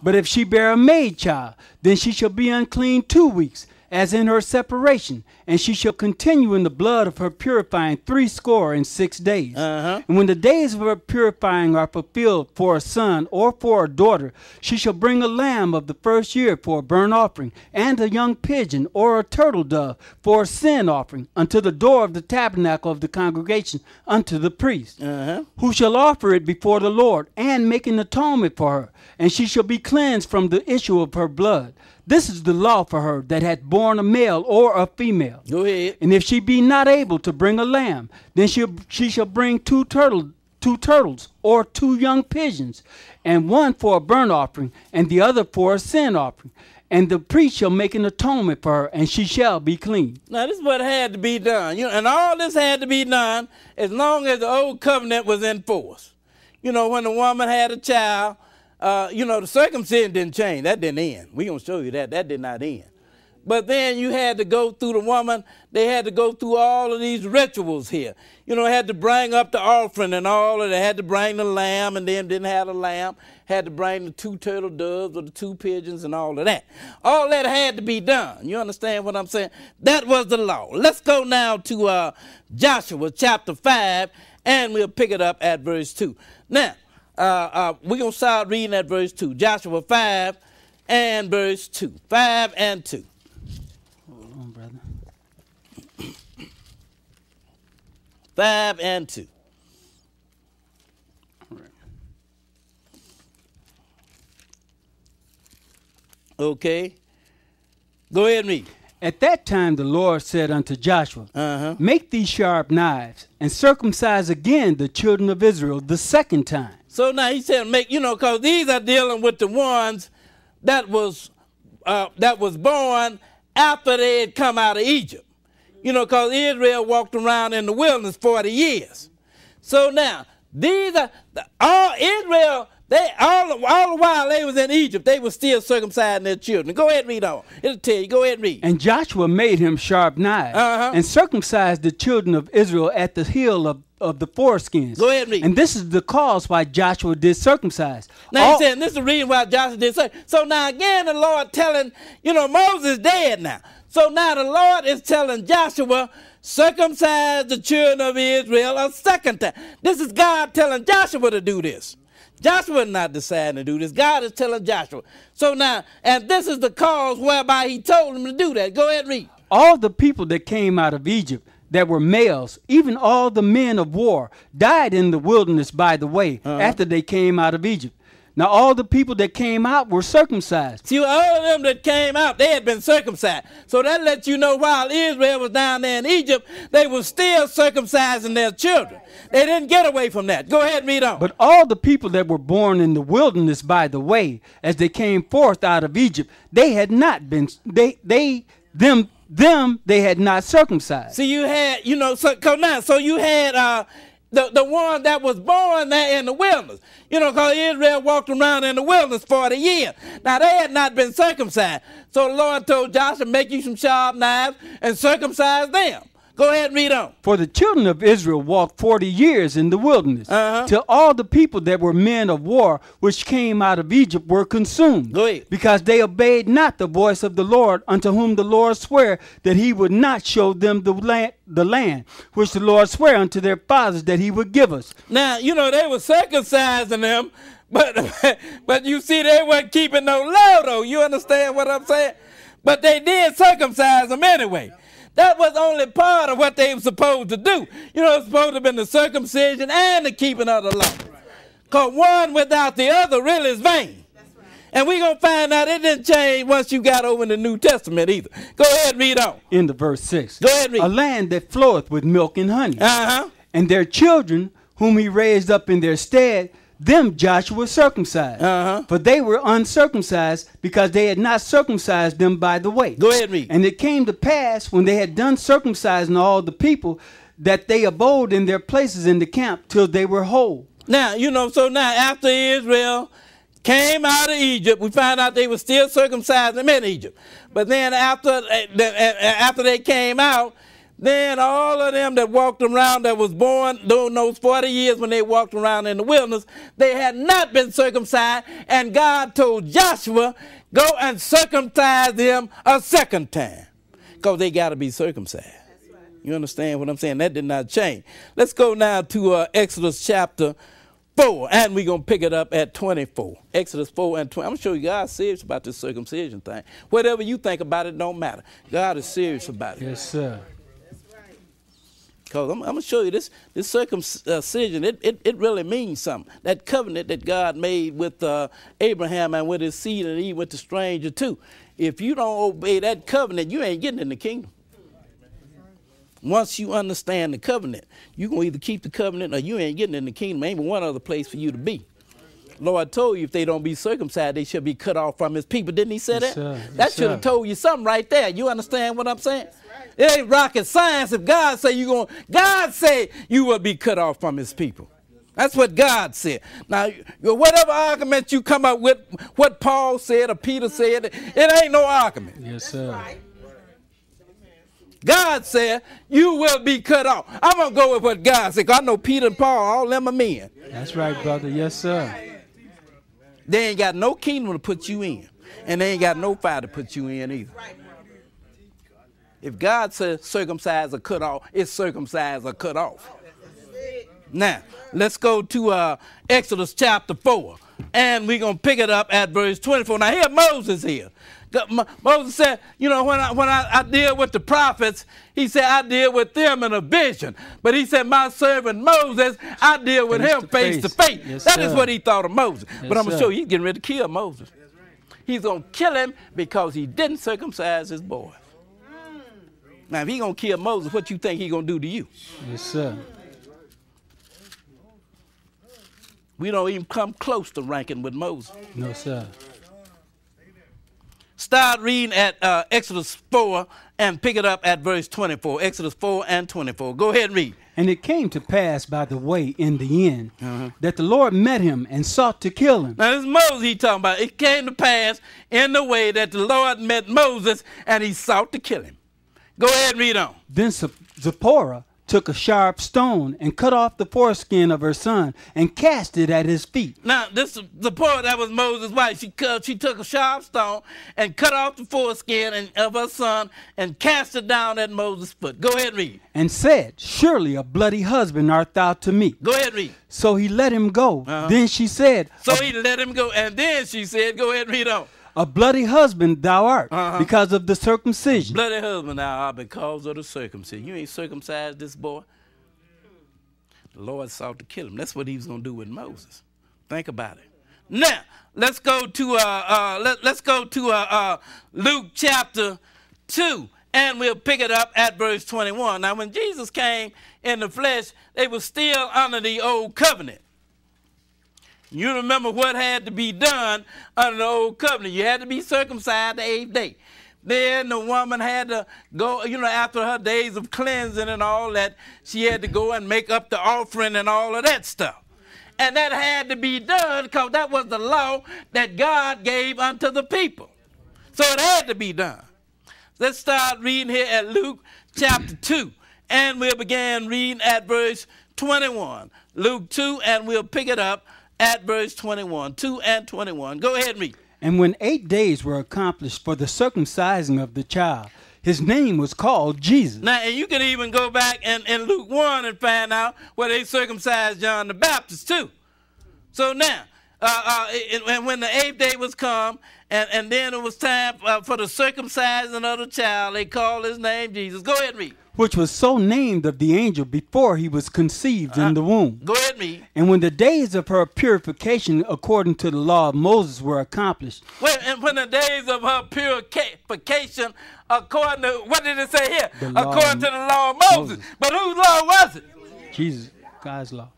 But if she bear a maid child, then she shall be unclean 2 weeks, as in her separation, and she shall continue in the blood of her purifying 66 days. And when the days of her purifying are fulfilled for a son or for a daughter, she shall bring a lamb of the first year for a burnt offering, and a young pigeon or a turtle dove for a sin offering, unto the door of the tabernacle of the congregation, unto the priest, who shall offer it before the Lord, and make an atonement for her, and she shall be cleansed from the issue of her blood. This is the law for her that hath borne a male or a female. Go ahead. And if she be not able to bring a lamb, then she shall bring two turtles or 2 young pigeons, and one for a burnt offering, and the other for a sin offering. And the priest shall make an atonement for her, and she shall be clean. Now, this is what had to be done. And all this had to be done as long as the old covenant was in force. When the woman had a child, the circumcision didn't change. That didn't end. We're going to show you that. That did not end. But then you had to go through the woman. They had to go through all of these rituals here. Had to bring up the offering and all of that. Had to bring the lamb, and then didn't have the lamb. Had to bring the 2 turtle doves or the 2 pigeons and all of that. All that had to be done. You understand what I'm saying? That was the law. Let's go now to Joshua chapter 5, and we'll pick it up at verse 2. Now, we're going to start reading at verse 2. Joshua 5 and verse 2. 5 and 2. Hold on, brother. 5 and 2. All right. Okay. Go ahead and read. At that time the Lord said unto Joshua, Make these sharp knives, and circumcise again the children of Israel the second time. So now he said, because these are dealing with the ones that was born after they had come out of Egypt. Because Israel walked around in the wilderness 40 years. So now, these are, all Israel, all the while they was in Egypt, they were still circumcising their children. Go ahead and read on. It'll tell you. Go ahead and read. And Joshua made him sharp knives, and circumcised the children of Israel at the heel of the foreskins. Go ahead and read. And this is the cause why Joshua did circumcise. Now he's saying this is the reason why Joshua did circumcise. So now again the Lord telling, Moses is dead now. So now the Lord is telling Joshua, circumcise the children of Israel a second time. This is God telling Joshua to do this. Joshua is not deciding to do this. God is telling Joshua. So now, and this is the cause whereby he told him to do that. Go ahead and read. All the people that came out of Egypt that were males, even all the men of war, died in the wilderness by the way, after they came out of Egypt. Now all the people that came out were circumcised. See, all of them that came out, they had been circumcised. So that lets you know while Israel was down there in Egypt, they were still circumcising their children. They didn't get away from that. Go ahead and read on. But all the people that were born in the wilderness by the way, as they came forth out of Egypt, they had not been, they had not circumcised. See, you had, so you had the one that was born there in the wilderness. Because Israel walked around in the wilderness 40 years. Now, they had not been circumcised. So the Lord told Joshua, make you some sharp knives and circumcise them. Go ahead and read on. For the children of Israel walked 40 years in the wilderness, till all the people that were men of war which came out of Egypt were consumed. Go ahead. Because they obeyed not the voice of the Lord, unto whom the Lord sware that he would not show them the land which the Lord sware unto their fathers that he would give us. Now, they were circumcising them, but you see they weren't keeping no law, though. You understand what I'm saying? But they did circumcise them anyway. That was only part of what they were supposed to do. It was supposed to have been the circumcision and the keeping of the law. Because one without the other really is vain. And we're going to find out it didn't change once you got over in the New Testament either. Go ahead and read on. Into verse 6. Go ahead and read. A land that floweth with milk and honey. And their children, whom he raised up in their stead, them Joshua circumcised. For they were uncircumcised, because they had not circumcised them by the way. Go ahead and read. And it came to pass, when they had done circumcising all the people, that they abode in their places in the camp till they were whole. Now, so now after Israel came out of Egypt, we found out they were still circumcised them in Egypt. But then after they came out, Then all of them that walked around that was born during those 40 years when they walked around in the wilderness, they had not been circumcised. And God told Joshua, go and circumcise them a second time. Because they got to be circumcised. You understand what I'm saying? That did not change. Let's go now to Exodus chapter 4, and we're going to pick it up at 24. Exodus 4 and 20. I'm going to show you God's serious about this circumcision thing. Whatever you think about it don't matter. God is serious about it. Yes, sir. Because I'm going to show you this circumcision, it really means something. That covenant that God made with Abraham and with his seed and even with the stranger too. If you don't obey that covenant, you ain't getting in the kingdom. Once you understand the covenant, you're going to either keep the covenant or you ain't getting in the kingdom. Ain't but one other place for you to be. Lord told you if they don't be circumcised, they shall be cut off from his people. Didn't he say that? Yes, that should have told you something right there. You understand what I'm saying? It ain't rocket science if God say God say you will be cut off from his people. That's what God said. Now, whatever argument you come up with, what Paul said or Peter said, it ain't no argument. Yes, sir. God said you will be cut off. I'm going to go with what God said, because I know Peter and Paul, all them are men. That's right, brother. Yes, sir. They ain't got no kingdom to put you in, and they ain't got no fire to put you in either. If God says circumcise or cut off, it's circumcised or cut off. Now, let's go to Exodus chapter 4, and we're going to pick it up at verse 24. Now, here Moses here. Moses said, you know, when I deal with the prophets, he said, I deal with them in a vision. But he said, my servant Moses, I deal with him face to face. Yes, that is what he thought of Moses. Yes, but I'm going to show you, sir. he's getting ready to kill Moses. He's going to kill him because he didn't circumcise his boys. Now, if he's going to kill Moses, what you think he's going to do to you? Yes, sir. We don't even come close to ranking with Moses. No, sir. Start reading at Exodus 4 and pick it up at verse 24. Exodus 4 and 24. Go ahead and read. And it came to pass by the way in the end that the Lord met him and sought to kill him. Now, this is Moses he's talking about. It came to pass in the way that the Lord met Moses and he sought to kill him. Go ahead and read on. Then Zipporah took a sharp stone and cut off the foreskin of her son and cast it at his feet. Now, this Zipporah, that was Moses' wife. She took a sharp stone and cut off the foreskin of her son and cast it down at Moses' foot. Go ahead and read. And said, surely a bloody husband art thou to me. Go ahead and read. So he let him go. Then she said, So he let him go. And then she said, go ahead and read on. a bloody husband thou art because of the circumcision. Bloody husband thou art because of the circumcision. You ain't circumcised this boy. The Lord sought to kill him. That's what he was going to do with Moses. Think about it. Now, let's go to Luke chapter 2, and we'll pick it up at verse 21. Now, when Jesus came in the flesh, they were still under the old covenant. You remember what had to be done under the old covenant. You had to be circumcised the 8th day. Then the woman had to go, after her days of cleansing and all that, she had to go and make up the offering and all of that stuff. And that had to be done because that was the law that God gave unto the people. So it had to be done. Let's start reading here at Luke chapter 2. And we'll begin reading at verse 21. Luke 2, and we'll pick it up at verse 21. 2 and 21. Go ahead and read. And when 8 days were accomplished for the circumcising of the child, his name was called Jesus. Now, and you can even go back in Luke 1 and find out where they circumcised John the Baptist too. So now, and when the 8th day was come, and then it was time for the circumcision of the child, they called his name Jesus. Go ahead and read. Which was so named of the angel before he was conceived in the womb. Go ahead and read. And when the days of her purification according to the law of Moses were accomplished. Well, and when the days of her purification according to, what did it say here? According to the law of Moses. But whose law was it? Jesus, God's law.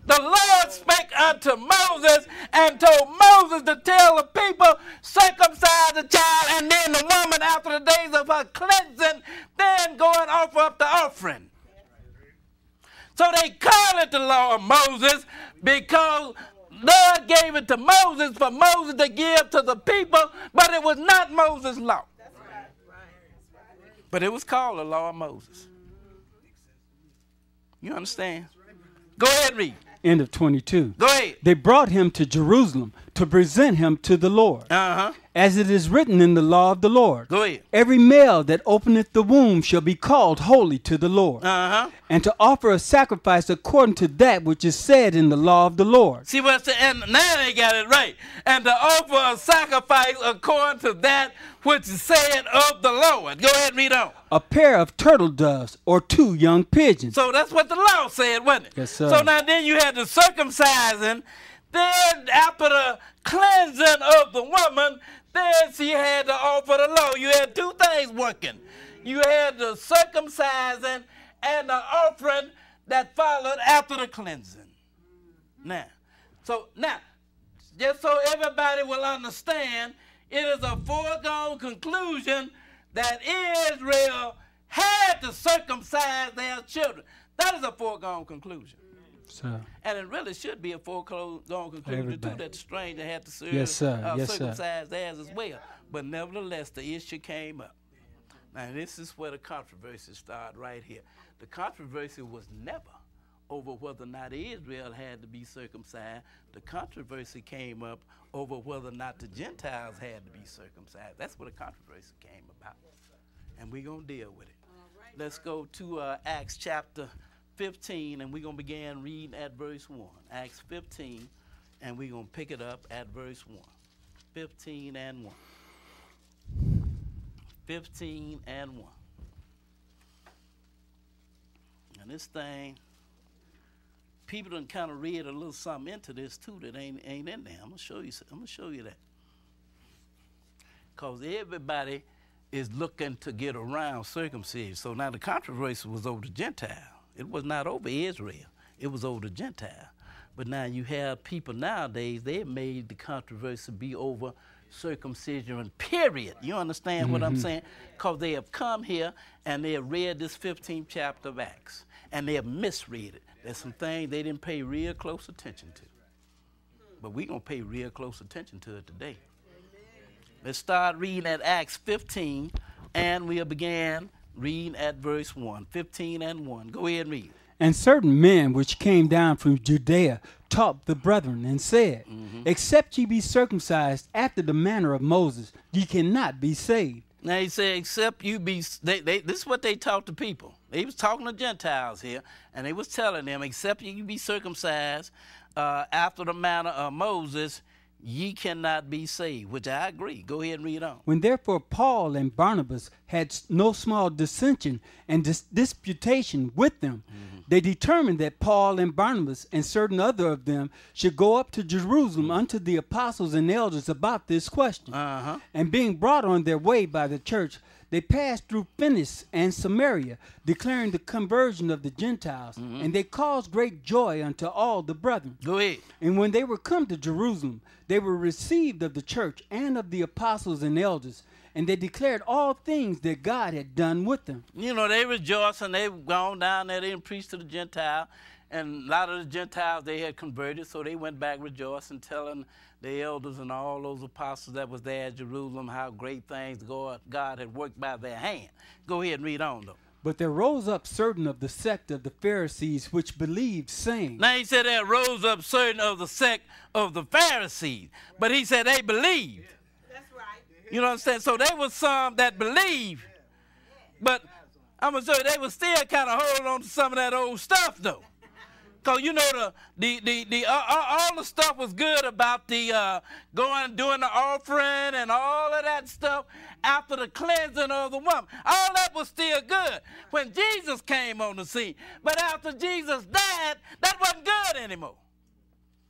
The Lord spake unto Moses and told Moses to tell the people, circumcise the child, and then the woman after the days of her cleansing, then go and offer up the offering. So they call it the law of Moses because God gave it to Moses for Moses to give to the people, but it was not Moses' law. But it was called the law of Moses. You understand? Go ahead and read. End of 22. Go ahead. They brought him to Jerusalem to present him to the Lord. As it is written in the law of the Lord. Go ahead. Every male that openeth the womb shall be called holy to the Lord. And to offer a sacrifice according to that which is said in the law of the Lord. See what's the, and now they got it right. And to offer a sacrifice according to that which is said of the Lord. Go ahead and read on. A pair of turtle doves or 2 young pigeons. So that's what the law said, wasn't it? Yes, sir. So now then you had the circumcising. Then after the cleansing of the woman, then she had to offer the law. You had 2 things working. You had the circumcising and the offering that followed after the cleansing. Now, just so everybody will understand, it is a foregone conclusion that Israel had to circumcise their children. That is a foregone conclusion. Sir. And it really should be a foregone conclusion, too, that the stranger had to circumcise theirs as well. But nevertheless, the issue came up. Now, this is where the controversy started right here. The controversy was never over whether or not Israel had to be circumcised. The controversy came up over whether or not the Gentiles had to be circumcised. That's where the controversy came about. And we're going to deal with it. Right. Let's go to Acts chapter 15, and we're going to begin reading at verse 1. Acts 15, and we're going to pick it up at verse 1. 15 and 1. 15 and 1. And this thing, people done kind of read a little something into this too that ain't in there. I'm gonna show you that. Because everybody is looking to get around circumcision. So now the controversy was over the Gentile. It was not over Israel. It was over the Gentile. But now you have people nowadays, they made the controversy be over circumcision, period. You understand what I'm saying? Because they have come here and they have read this 15th chapter of Acts. And they have misread it. There's some things they didn't pay real close attention to. But we're going to pay real close attention to it today. Let's start reading at Acts 15, and we'll begin reading at verse 1. 15 and 1. Go ahead and read. And certain men which came down from Judea taught the brethren and said, Except ye be circumcised after the manner of Moses, ye cannot be saved. Now he said, except you be, this is what they taught the people. They was talking to Gentiles here, and they was telling them, except you be circumcised after the manner of Moses, ye cannot be saved, which I agree. Go ahead and read on. When therefore Paul and Barnabas had no small dissension and disputation with them, they determined that Paul and Barnabas and certain other of them should go up to Jerusalem unto the apostles and elders about this question. And being brought on their way by the church, they passed through Phoenicia and Samaria, declaring the conversion of the Gentiles, and they caused great joy unto all the brethren. Go ahead. And when they were come to Jerusalem, they were received of the church and of the apostles and elders, and they declared all things that God had done with them. You know, they rejoiced, and they've gone down there, they preached to the Gentile, and a lot of the Gentiles they had converted, so they went back rejoicing, telling the elders and all those apostles that was there at Jerusalem how great things God had worked by their hand. Go ahead and read on, though. But there rose up certain of the sect of the Pharisees which believed, saying. Now he said there rose up certain of the sect of the Pharisees, but he said they believed. That's right. You know what I'm saying? So there was some that believed, but I'm going to show you they was still kind of holding on to some of that old stuff, though. Because, you know, all the stuff was good about the going and doing the offering and all of that stuff after the cleansing of the woman. All that was still good when Jesus came on the scene. But after Jesus died, that wasn't good anymore.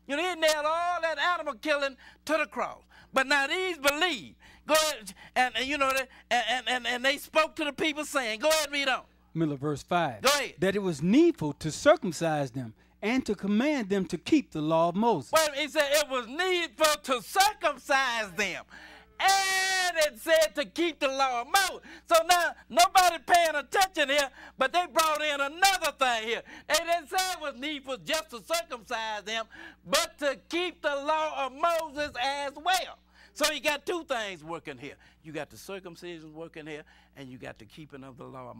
You know, he nailed all that animal killing to the cross. But now these believe. Go ahead, and you know, and they spoke to the people saying, go ahead and read on. Middle of verse 5. Go ahead. That it was needful to circumcise them and to command them to keep the law of Moses. Wait a minute, he said it was needful to circumcise them. And it said to keep the law of Moses. So now, nobody paying attention here, but they brought in another thing here. They didn't say it was needful just to circumcise them, but to keep the law of Moses as well. So you got two things working here. You got the circumcision working here, and you got the keeping of the law.